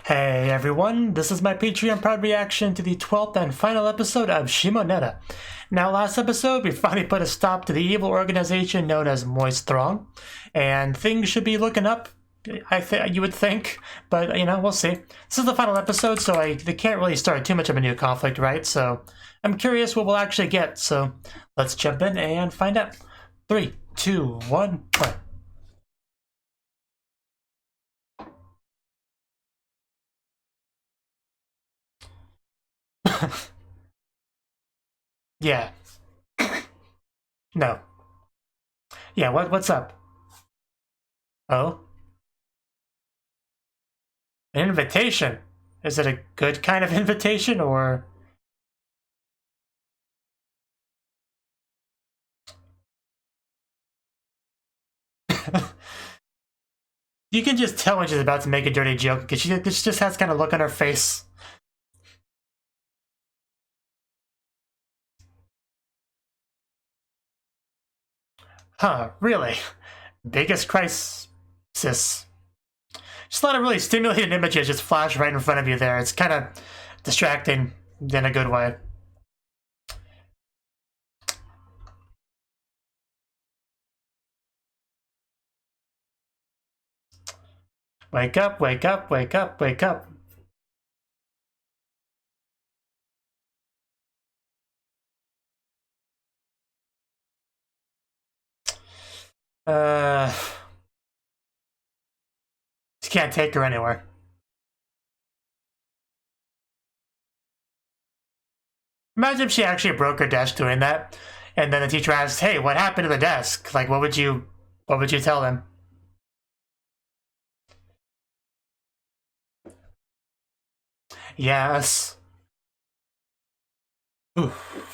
Hey everyone, this is my Patreon proud reaction to the 12th and final episode of Shimoneta. Now last episode, we finally put a stop to the evil organization known as Moist Throng, and things should be looking up, you would think, but you know, we'll see. This is the final episode, so they can't really start too much of a new conflict, right? So I'm curious what we'll actually get, so let's jump in and find out. 3, 2, 1, play. Yeah. No. Yeah, what's up? Oh? An invitation? Is it a good kind of invitation, or...? You can just tell when she's about to make a dirty joke, because she just has kind of look on her face. Huh, really? Biggest crisis. Just a lot of really stimulating images just flash right in front of you there. It's kind of distracting in a good way. Wake up, wake up, wake up, wake up. Just can't take her anywhere. Imagine if she actually broke her desk doing that, and then the teacher asked, "Hey, what happened to the desk?" Like, what would you tell them? Yes. Oof.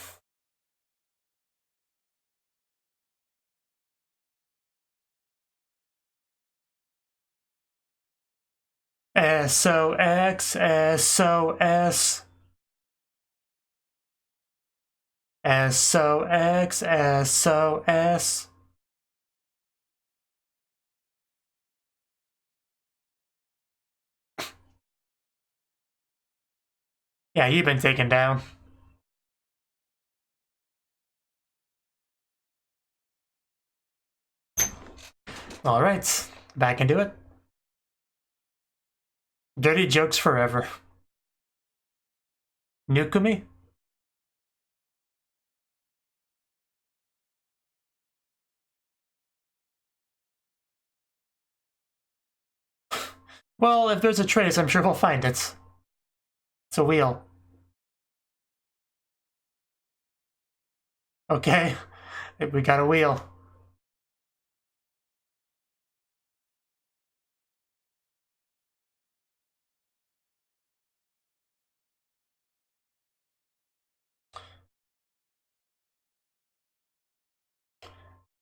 SOX, SOS. SOX, SOS. Yeah, you've been taken down. Alright, back into it. Dirty jokes forever. Nukumi? Well, if there's a trace, I'm sure we'll find it. It's a wheel. Okay, we got a wheel.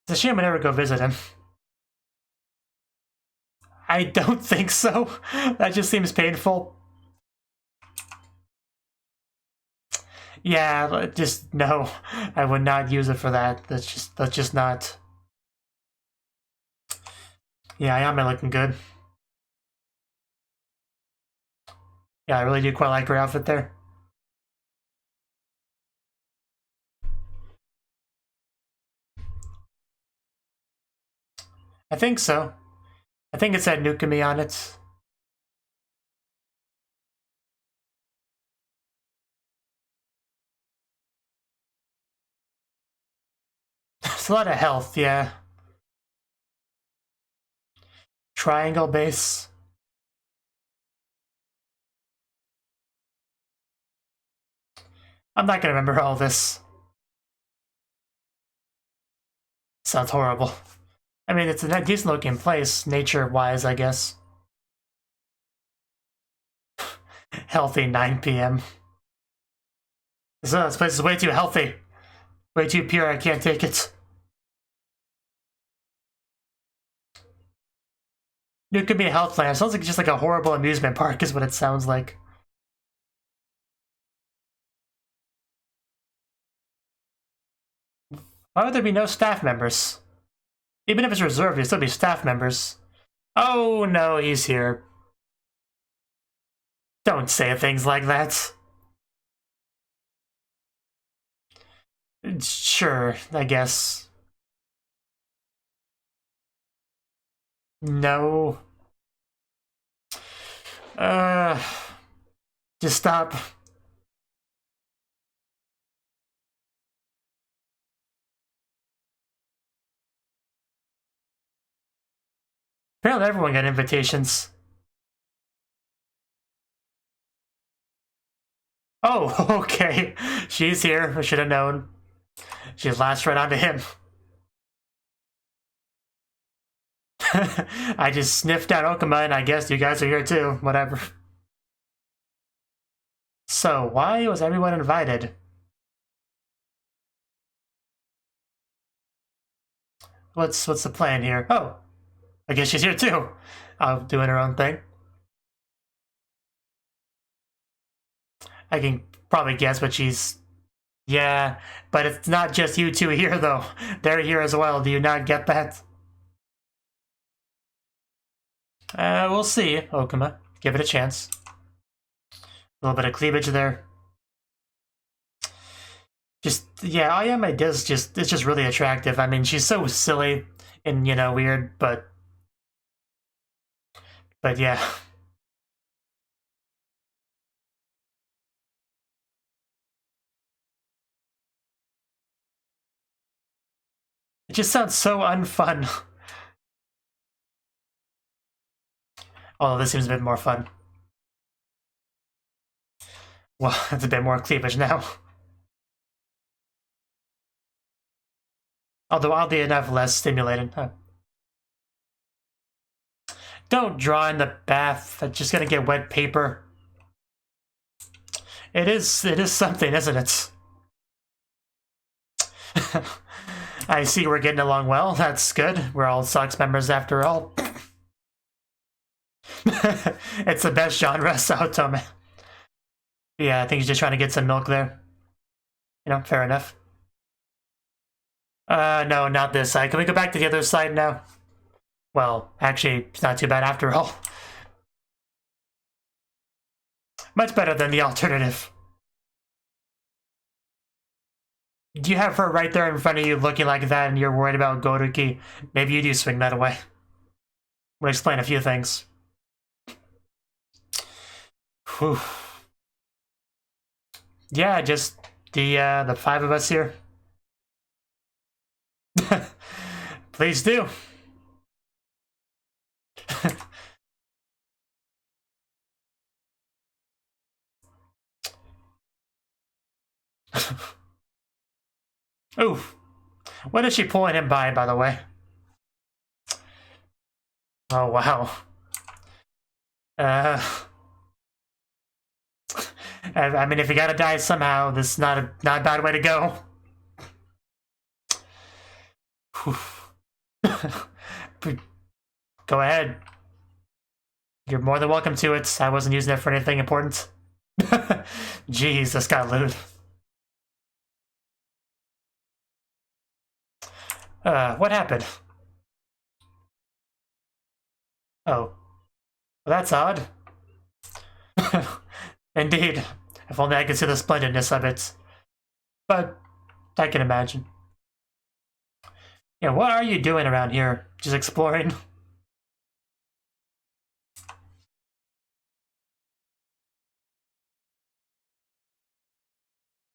It's a shame I never go visit him. I don't think so. That just seems painful. Yeah, just no. I would not use it for that. That's just not. Yeah, I am looking good. Yeah, I really do quite like her outfit there. I think so. I think it said Nukumi on it. It's a lot of health, yeah. Triangle base. I'm not gonna remember all this. Sounds horrible. I mean, it's a decent looking place, nature-wise, I guess. Healthy 9 p.m. This place is way too healthy. Way too pure, I can't take it. It could be a health plan. It sounds like just like a horrible amusement park is what it sounds like. Why would there be no staff members? Even if it's reserved, there'd still be staff members. Oh no, he's here. Don't say things like that. Sure, I guess. No. Just stop. Apparently everyone got invitations. Oh, okay. She's here. I should have known. She latched right onto him. I just sniffed out Okuma, and I guess you guys are here too. Whatever. So, why was everyone invited? What's the plan here? Oh, I guess she's here too. Doing her own thing. I can probably guess what she's... Yeah, but it's not just you two here, though. They're here as well. Do you not get that? We'll see, Okuma. Give it a chance. A little bit of cleavage there. Just, yeah, MyAnimeLIst it's just really attractive. I mean, she's so silly and, you know, weird, but yeah. It just sounds so unfun. Although this seems a bit more fun. Well, it's a bit more cleavage now. Although oddly enough, less stimulating. Huh. Don't draw in the bath. That's just gonna get wet paper. It is something, isn't it? I see we're getting along well. That's good. We're all Sox members after all. It's the best genre, Saotome. Yeah, I think he's just trying to get some milk there. You know, fair enough. No, not this side. Can we go back to the other side now? Well, actually, it's not too bad after all. Much better than the alternative. Do you have her right there in front of you looking like that and you're worried about Goruki? Maybe you do swing that away. Would explain a few things. Whew. Yeah, just the five of us here. Please do. Oof. What is she pulling him by the way? Oh, wow. I mean, if you gotta die somehow, this is not a bad way to go. Go ahead. You're more than welcome to it. I wasn't using it for anything important. Jeez, this got lewd. What happened? Oh. Well, that's odd. Indeed. If only I could see the splendidness of it. But I can imagine. Yeah, what are you doing around here? Just exploring?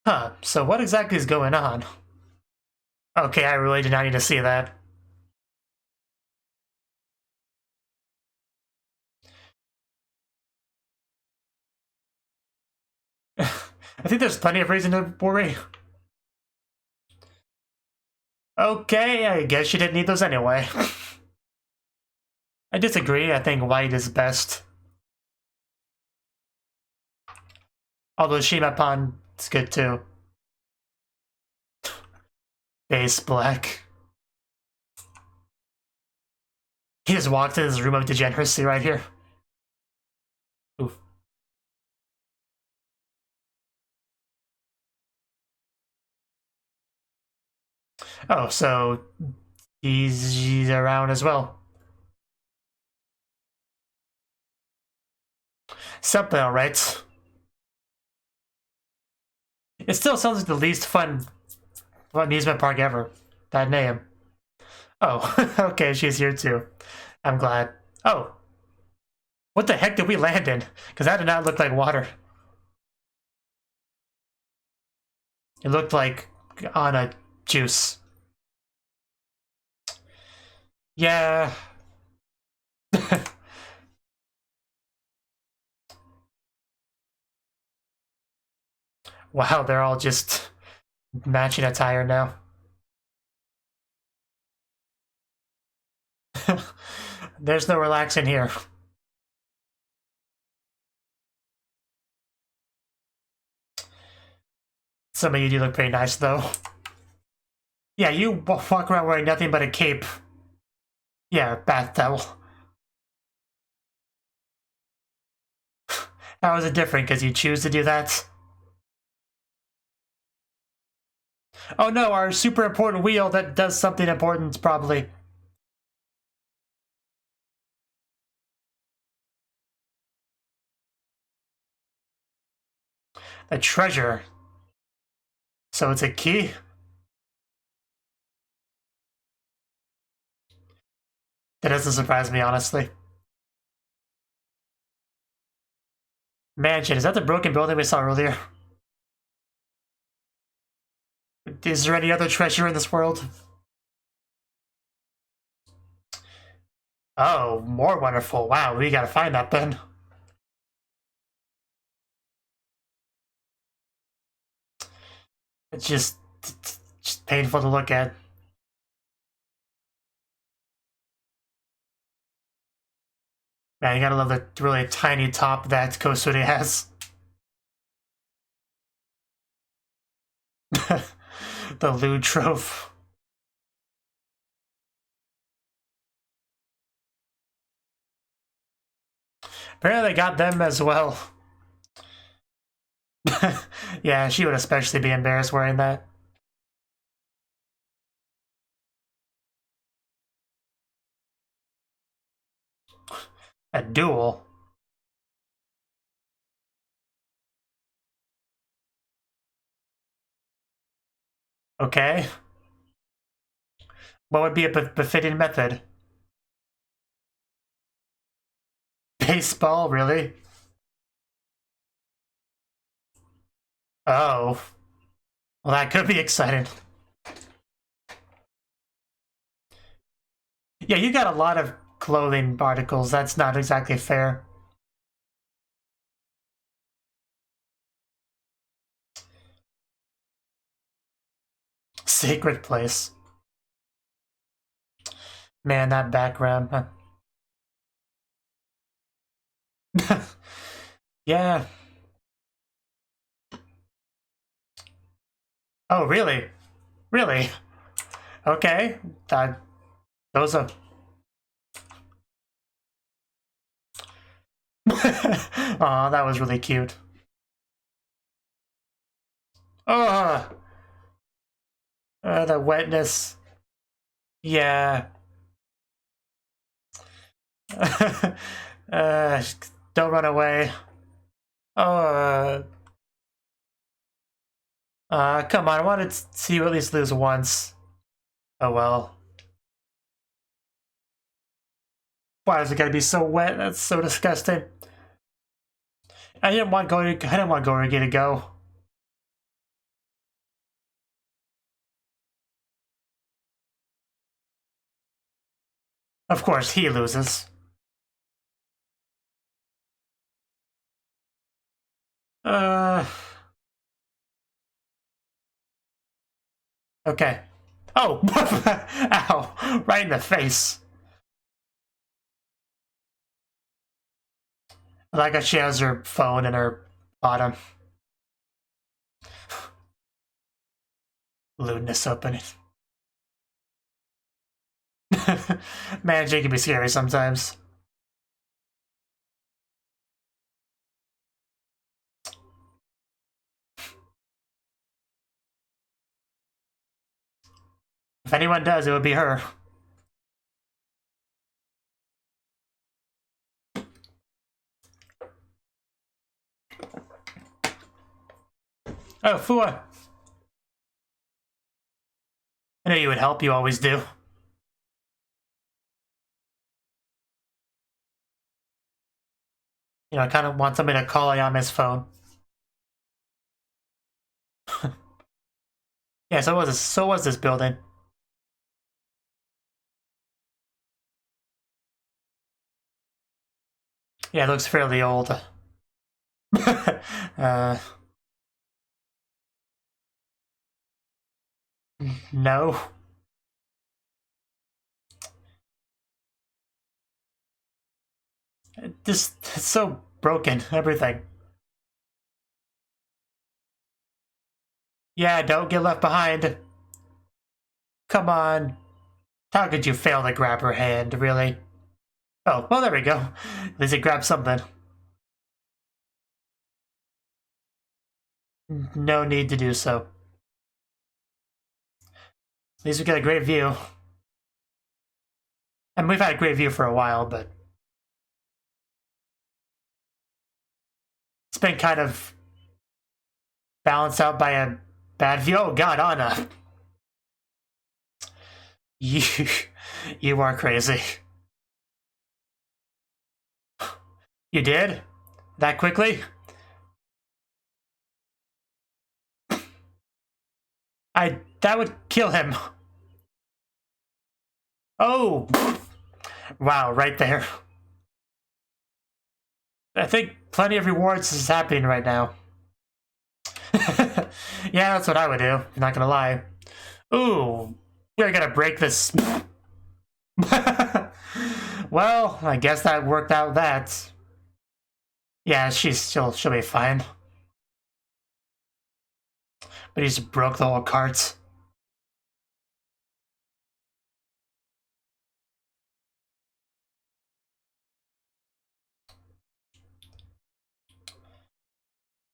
Huh, so what exactly is going on? Okay, I really did not need to see that. I think there's plenty of reason to worry. Okay, I guess you didn't need those anyway. I disagree, I think white is best. Although Shimapan is good too. Base black. He just walked in his room of degeneracy right here. Oof. Oh, so he's around as well. Something, alright. It still sounds like the least fun amusement park ever. That name. Oh, okay, she's here too. I'm glad. Oh. What the heck did we land in? Because that did not look like water. It looked like on a juice. Yeah. Wow, they're all just matching attire now. There's no relaxing here. Some of you do look pretty nice, though. Yeah, you walk around wearing nothing but a cape. Yeah, bath towel. How is it different? Because you choose to do that? Oh no, our super important wheel that does something important, probably. A treasure. So it's a key? That doesn't surprise me, honestly. Mansion, is that the broken building we saw earlier? Is there any other treasure in this world? Oh, more wonderful. Wow, we gotta find that then. It's just painful to look at. Man, you gotta love the really tiny top that Kosuri has. The lewd trove. Apparently they got them as well. Yeah, she would especially be embarrassed wearing that. A duel? Okay. What would be a befitting method? Baseball, really? Oh. Well, that could be exciting. Yeah, you got a lot of clothing articles. That's not exactly fair. Sacred place. Man, that background. Yeah. Oh, really? Really? Okay. Those are... Aw, that was really cute. Oh, the wetness. Yeah. uh, don't run away. Oh, come on. I wanted to see you at least lose once. Oh well. Why is it gotta be so wet? That's so disgusting. I didn't want Gorigi to go. Of course, he loses. Okay. Oh! Ow! Right in the face. Like she has her phone in her bottom. Lewdness opening. Managing can be scary sometimes. If anyone does, it would be her. Oh, Fua. I know you would help, you always do. You know, I kind of want somebody to call on his phone. Yeah, so was this building. Yeah, it looks fairly old. No. Just, it's so broken, everything. Yeah, don't get left behind. Come on. How could you fail to grab her hand, really? Oh, well, there we go. At least he grabbed something. No need to do so. At least we get a great view. And we've had a great view for a while, but it's been kind of balanced out by a bad view. Oh god, Anna. You are crazy. You did? That quickly? That would kill him. Oh! Wow, right there. I think plenty of rewards is happening right now. Yeah, that's what I would do. I'm not gonna lie. Ooh, we're gonna break this. Well, I guess that worked out that. Yeah, she'll be fine. But he just broke the whole cart.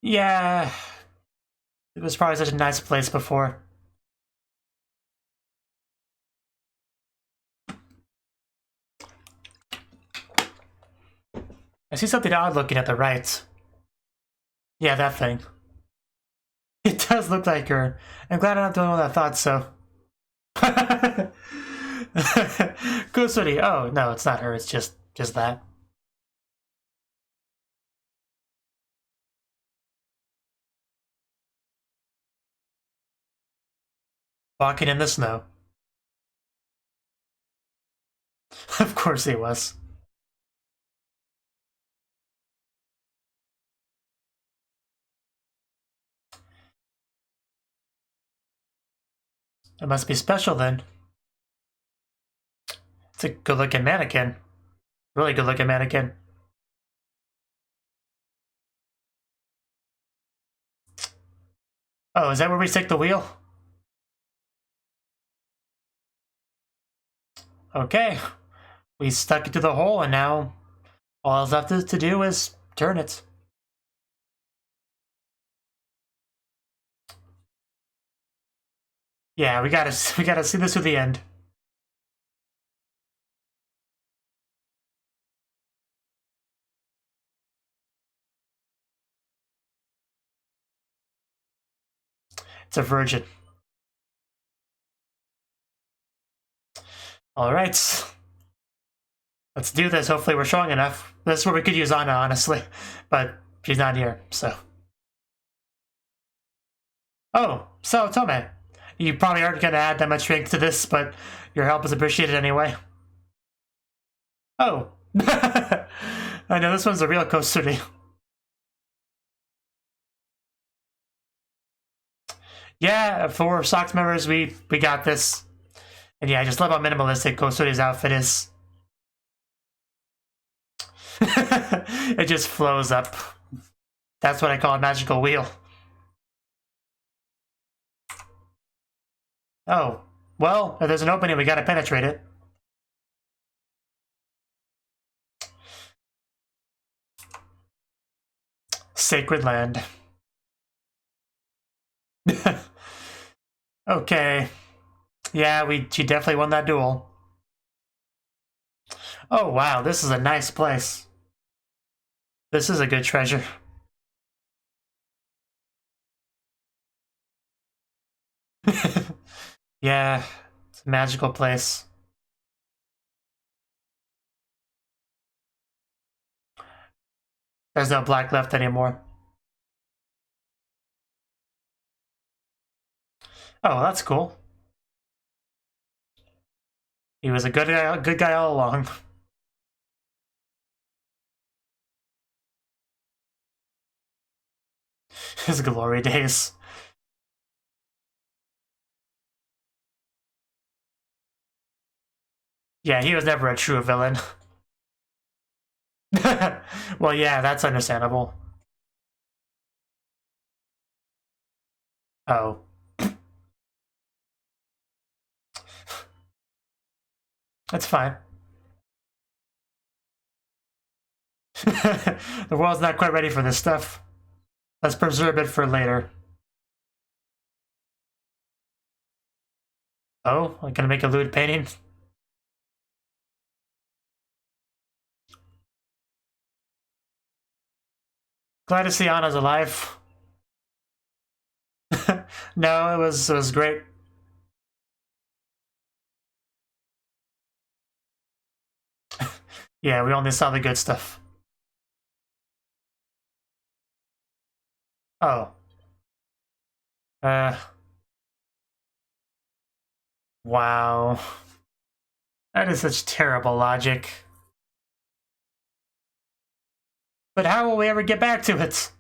Yeah, it was probably such a nice place before. I see something odd looking at the right. Yeah, that thing. It does look like her. I'm glad I'm not the only one that thought so. Kusuri. Oh, no, it's not her. It's just that. Walking in the snow. Of course he was. It must be special then. It's a good-looking mannequin. Really good-looking mannequin. Oh, is that where we stick the wheel? Okay. We stuck it to the hole, and now all that's left to do is turn it. Yeah, we gotta see this to the end. It's a virgin. Alright. Let's do this. Hopefully we're strong enough. This is where we could use Anna, honestly. But she's not here, so. Oh, so Tome. You probably aren't going to add that much strength to this, but your help is appreciated anyway. Oh. I know this one's a real coaster. Yeah, for Socks members, we got this. And yeah, I just love how minimalistic Kosuri's outfit is. It just flows up. That's what I call a magical wheel. Oh, well, if there's an opening, we gotta penetrate it. Sacred land. Okay. Yeah, she definitely won that duel. Oh wow, this is a nice place. This is a good treasure. Yeah, it's a magical place. There's no black left anymore. Oh, that's cool. He was a good guy all along. His glory days. Yeah, he was never a true villain. Well, yeah, that's understandable. Oh. That's fine. The world's not quite ready for this stuff. Let's preserve it for later. Oh, I'm gonna make a lewd painting? Glad to see Anna's alive. No, it was great. Yeah, we only saw the good stuff. Oh. Wow. That is such terrible logic. But how will we ever get back to it?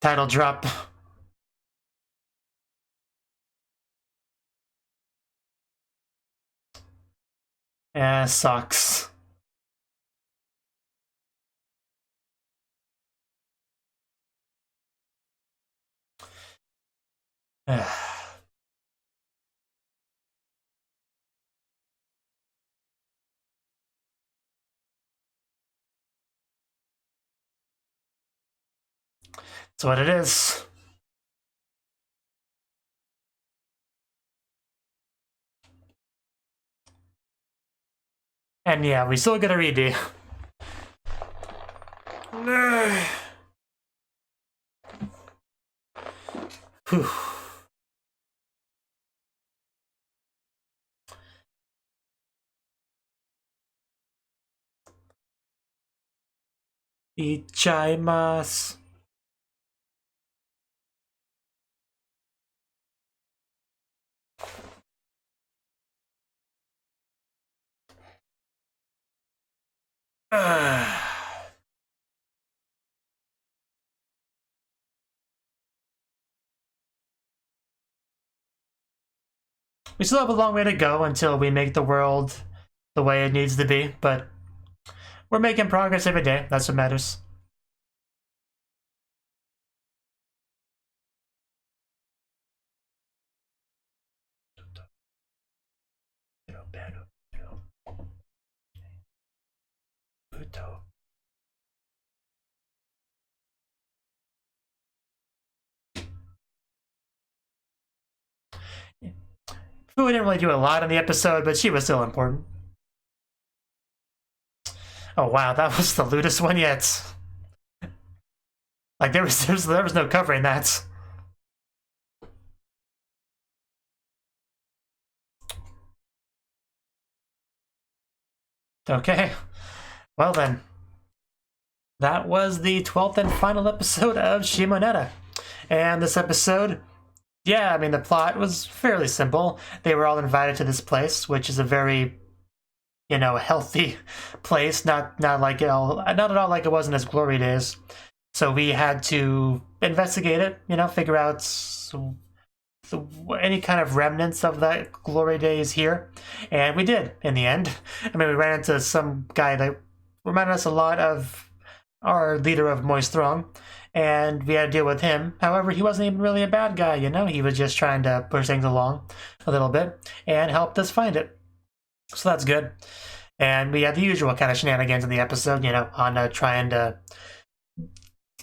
Title drop. Yeah, sucks. That's what it is. And yeah, we still get a redo. Whew. Ichaimasu. We still have a long way to go until we make the world the way it needs to be, but we're making progress every day. That's what matters. Fu didn't really do a lot in the episode, but she was still important. Oh wow, that was the lewdest one yet. Like there was no covering that. Okay, well then, that was the 12th and final episode of Shimoneta, and this episode. Yeah, I mean, the plot was fairly simple. They were all invited to this place, which is a very, healthy place. Not at all like it was in his glory days. So we had to investigate it. Figure out any kind of remnants of that glory days here, and we did in the end. I mean, we ran into some guy that reminded us a lot of our leader of Moist Throng, and we had to deal with him. However, he wasn't even really a bad guy, he was just trying to push things along a little bit and helped us find it. So that's good. And we had the usual kind of shenanigans in the episode, Anna trying to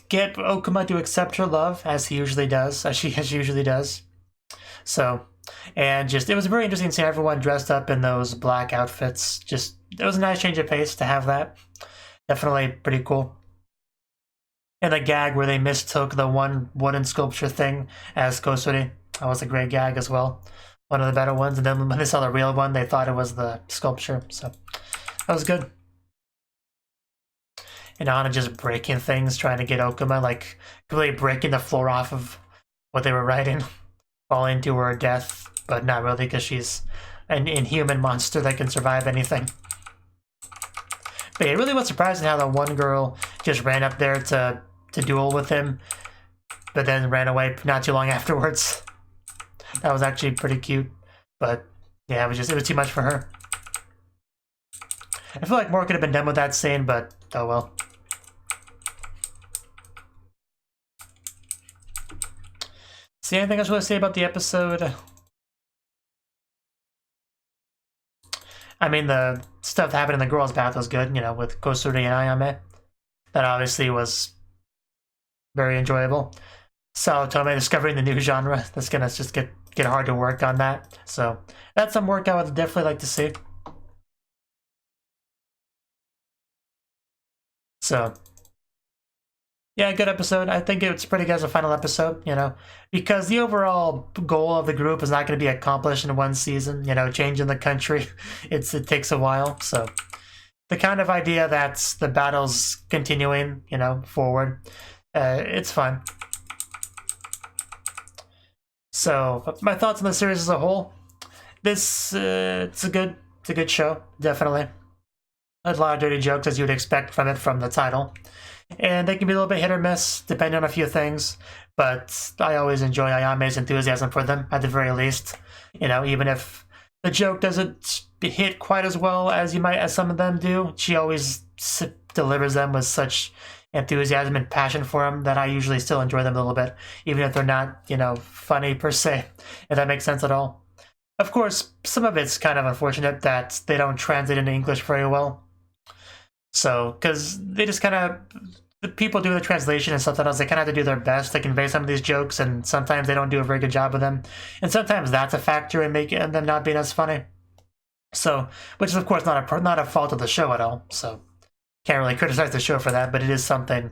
get Okuma to accept her love, as she usually does. So And just, it was very interesting seeing everyone dressed up in those black outfits. Just, it was a nice change of pace to have that. Definitely pretty cool. And the gag where they mistook the one wooden sculpture thing as Kosuri. That was a great gag as well. One of the better ones. And then when they saw the real one, they thought it was the sculpture. So that was good. And Anna just breaking things, trying to get Okuma, like completely breaking the floor off of what they were writing, falling to her death, but not really because she's an inhuman monster that can survive anything. But it really was surprising how the one girl just ran up there to duel with him, but then ran away not too long afterwards. That was actually pretty cute, but yeah, it was too much for her. I feel like more could have been done with that scene, but oh well. See anything else you want to say about the episode? I mean, the stuff that happened in the girls' bath was good, you know, with Kosuri and Ayame. That obviously was very enjoyable. So Tome discovering the new genre, that's gonna just get hard to work on that. So that's some work I would definitely like to see. So yeah, good episode. I think it's pretty good as a final episode, you know, because the overall goal of the group is not going to be accomplished in one season, you know, changing the country. It takes a while. So the kind of idea that the battle's continuing, you know, forward, it's fun. So my thoughts on the series as a whole, this it's a good show, definitely. A lot of dirty jokes as you would expect from it from the title. And they can be a little bit hit or miss, depending on a few things. But I always enjoy Ayame's enthusiasm for them, at the very least. You know, even if the joke doesn't hit quite as well as some of them do, she always delivers them with such enthusiasm and passion for them that I usually still enjoy them a little bit, even if they're not, you know, funny per se, if that makes sense at all. Of course, some of it's kind of unfortunate that they don't translate into English very well. So, because they just kind of, the people doing the translation and stuff else, they kind of have to do their best to convey some of these jokes, and sometimes they don't do a very good job of them. And sometimes that's a factor in making them not being as funny. So, which is of course not a fault of the show at all. So, can't really criticize the show for that, but it is something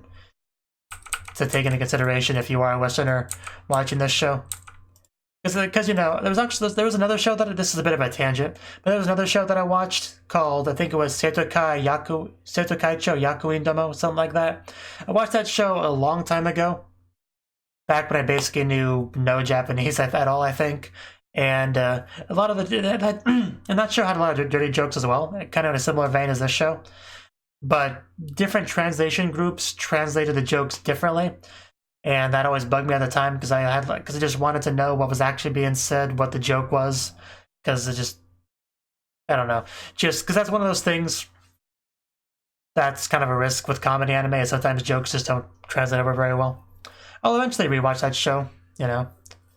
to take into consideration if you are a Westerner watching this show. Because you know, there was another show that, this is a bit of a tangent, but there was another show that I watched called, I think it was Setokaicho Yakuin Domo, something like that. I watched that show a long time ago, back when I basically knew no Japanese at all, I think. And a lot of and that show had a lot of dirty jokes as well, kind of in a similar vein as this show. But different translation groups translated the jokes differently. And that always bugged me at the time because I just wanted to know what was actually being said, what the joke was, because I don't know, just because that's one of those things that's kind of a risk with comedy anime. Sometimes jokes just don't translate over very well. I'll eventually rewatch that show, you know,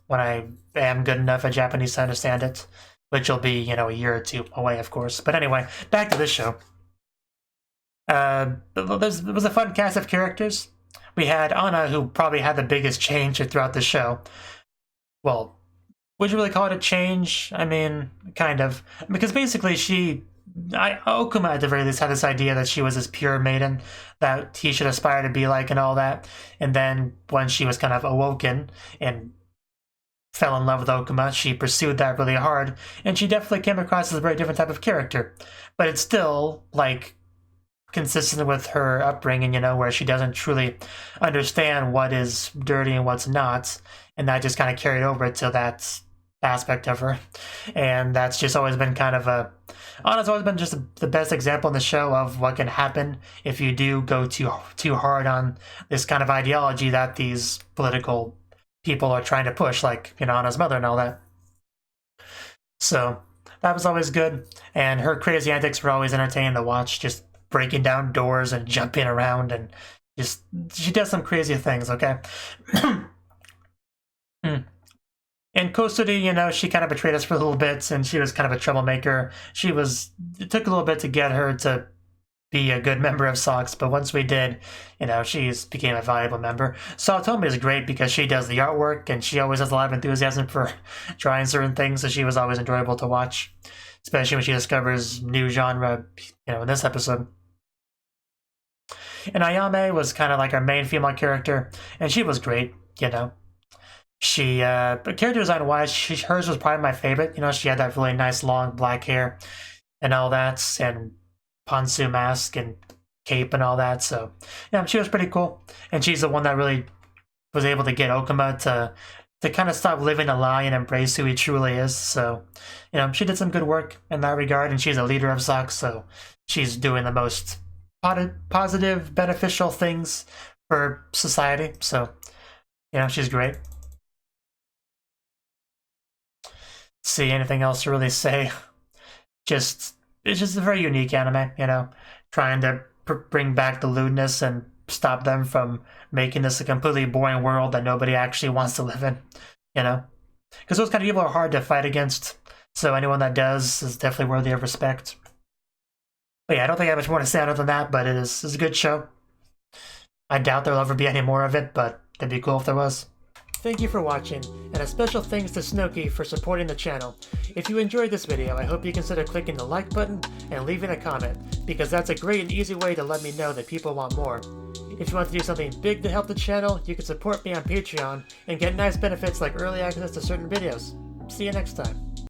when I am good enough at Japanese to understand it, which will be, you know, a year or two away, of course. But anyway, back to this show. There was a fun cast of characters. We had Anna, who probably had the biggest change throughout the show. Well, would you really call it a change? I mean, kind of. Because basically Okuma at the very least had this idea that she was this pure maiden that he should aspire to be like and all that. And then when she was kind of awoken and fell in love with Okuma, she pursued that really hard. And she definitely came across as a very different type of character. But it's still, like, consistent with her upbringing, you know, where she doesn't truly understand what is dirty and what's not, and that just kind of carried over to that aspect of her. And that's just always been kind of Anna's always been just the best example in the show of what can happen if you do go too hard on this kind of ideology that these political people are trying to push, like, you know, Anna's mother and all that. So that was always good, and her crazy antics were always entertaining to watch, just breaking down doors and jumping around, and just, she does some crazy things, okay? And Kosuri, you know, she kind of betrayed us for a little bit, and she was kind of a troublemaker. It took a little bit to get her to be a good member of SOX, but once we did, you know, she's became a valuable member. Saotome is great because she does the artwork and she always has a lot of enthusiasm for trying certain things, so she was always enjoyable to watch, especially when she discovers new genre, you know, in this episode. And Ayame was kind of like our main female character, and she was great, you know. She, character design wise, hers was probably my favorite. You know, she had that really nice long black hair and all that, and Ponsu mask and cape and all that. So yeah, she was pretty cool. And she's the one that really was able to get Okuma to kind of stop living a lie and embrace who he truly is. So, you know, she did some good work in that regard, and she's a leader of SOX, so she's doing the most positive, beneficial things for society. So, you know, she's great. See anything else to really say? It's just a very unique anime, you know, trying to bring back the lewdness and stop them from making this a completely boring world that nobody actually wants to live in, you know, because those kind of people are hard to fight against, so anyone that does is definitely worthy of respect. But yeah, I don't think I have much more to say other than that, but it's a good show. I doubt there'll ever be any more of it, but it'd be cool if there was. Thank you for watching, and a special thanks to Cnouki for supporting the channel. If you enjoyed this video, I hope you consider clicking the like button and leaving a comment, because that's a great and easy way to let me know that people want more. If you want to do something big to help the channel, you can support me on Patreon and get nice benefits like early access to certain videos. See you next time.